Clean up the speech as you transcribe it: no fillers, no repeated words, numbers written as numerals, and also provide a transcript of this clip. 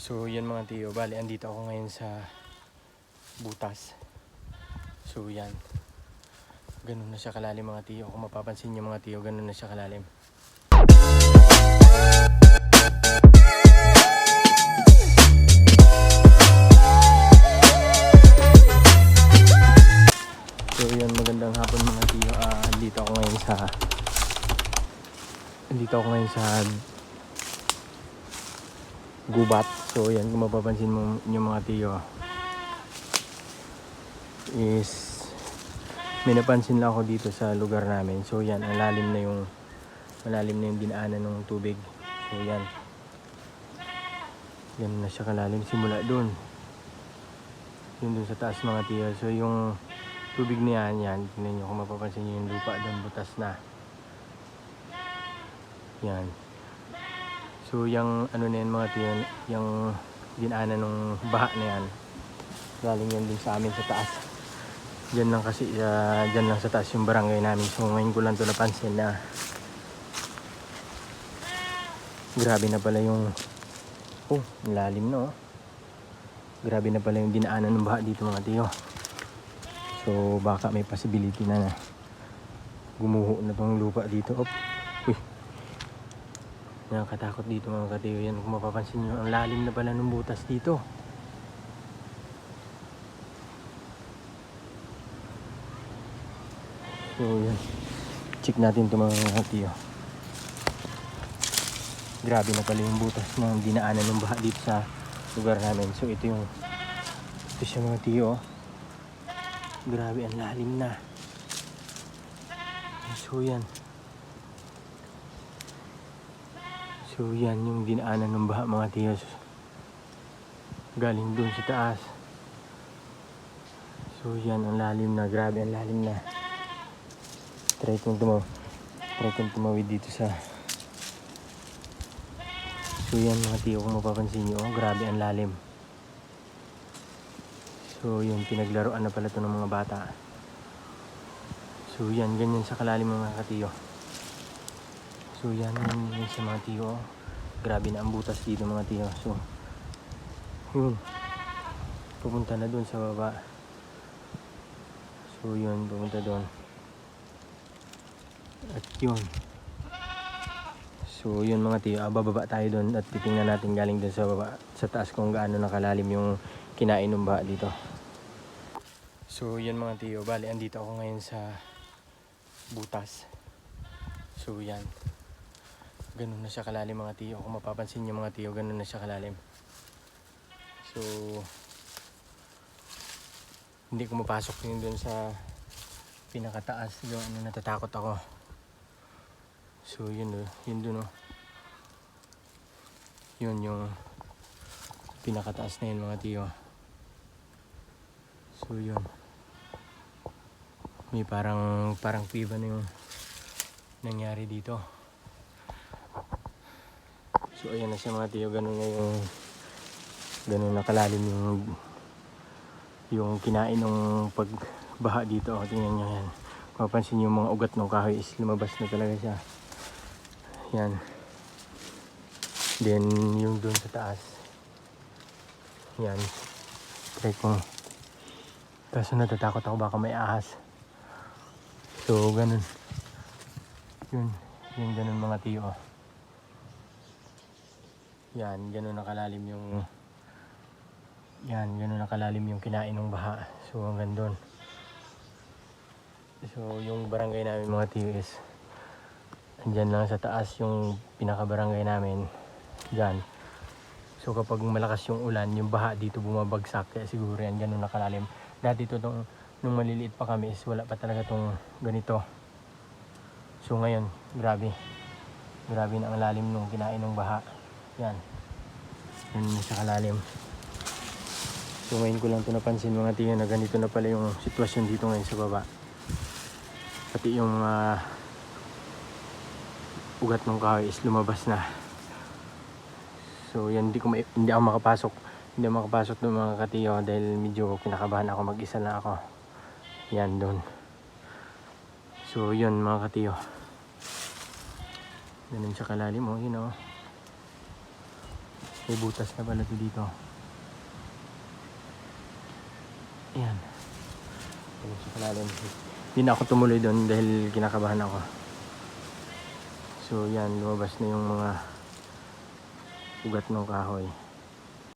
So yan mga tiyo, bali andito ako ngayon sa butas. So yan, ganun na siya kalalim mga tiyo. Kung mapapansin nyo mga tiyo, ganun na siya kalalim. So yan, magandang hapon mga tiyo. Andito ako ngayon sa gubat. So yan, kung mapapansin mo yung mga tiyo, is may napansin lang ako dito sa lugar namin. So yan, malalim na yung dinaanan ng tubig. So yan, yan na siya kalalim simula doon, yun doon sa taas mga tiyo. So yung tubig na yan, tingnan nyo kung mapapansin nyo yung lupa doon, butas na yan. So yung ano na yan mga tiyo, yung dinaanan ng baha na yan, galing yan din sa amin sa taas. Diyan lang kasi, diyan lang sa taas yung barangay namin. So ngayon ko lang ito napansin na grabe na pala yung lalim na grabe na pala yung dinaanan ng baha dito mga tiyo. So baka may possibility na gumuho na tong lupa dito. Nakakatakot dito mga katiyo. Yan, kung mapapansin nyo, ang lalim na pala ng butas dito. So yan, check natin ito mga katiyo. Grabe na pala yung butas ng dinaanan ng baha dito sa lugar namin. So ito siya mga tiyo. Grabe, ang lalim na. So yan, yung dinaanan ng baha mga tiyo, galing dun sa taas. So yan, ang lalim na, grabe ang lalim na. Try kong tumawid dito sa. So yan mga tiyo, kung mapapansin nyo, grabe ang lalim. So yun, pinaglaruan na pala ito ng mga bata. So yan, ganyan sa kalalim mga katiyo. So yan sa mga tiyo. Grabe na ang butas dito mga tiyo. So yun, pupunta na dun sa baba. So yun, pupunta dun. At yun, so yun mga tiyo, bababa tayo dun at titingnan natin galing dun sa baba, sa taas, kung gaano nakalalim yung kinain ng baha dito. So yun mga tiyo, bali andito ako ngayon sa butas. So yan, ganun na siya kalalim mga tiyo. Kung mapapansin nyo mga tiyo, ganun na siya kalalim. So hindi ko mapasok yun dun sa pinakataas doon, natatakot ako. So yun dun yun yung pinakataas na yun mga tiyo. So yun, may parang piba na yung nangyari dito. So ayan na siya mga tiyo, ganun na kalalim yung kinain ng pagbaha dito. Tingnan nyo yan, mapapansin nyo yung mga ugat ng kahoy is lumabas na talaga siya. Yan, then yung dun sa taas, yan, try ko, kaso natatakot ako baka may ahas. So ganun, yun ganun mga tiyo. Yan, ganun nakalalim yung kinain ng baha. So hanggang doon. So yung barangay namin mga tiyo is andyan lang sa taas, yung pinaka-barangay namin dyan. So kapag malakas yung ulan, yung baha dito bumabagsak, kaya siguro yan ganun nakalalim. Dati ito nung maliliit pa kami is wala pa talaga tong ganito. So ngayon, grabe na ang lalim nung kinain ng baha. Yan sa kalalim. So ngayon ko lang ito napansin mga tiyo, na ganito na pala yung sitwasyon dito ngayon sa baba. Pati yung ugat ng kahoy is lumabas na. So yan, hindi ako makapasok ng mga katiyo dahil medyo kinakabahan ako, mag-isa lang ako. Yan doon. So yun mga katiyo, ganun sa kalalim yun May butas na pala ito dito. Ayan. Ayan sa kalalim. Hindi na ako tumuloy doon dahil kinakabahan ako. So yan, lumabas na yung mga ugat ng kahoy.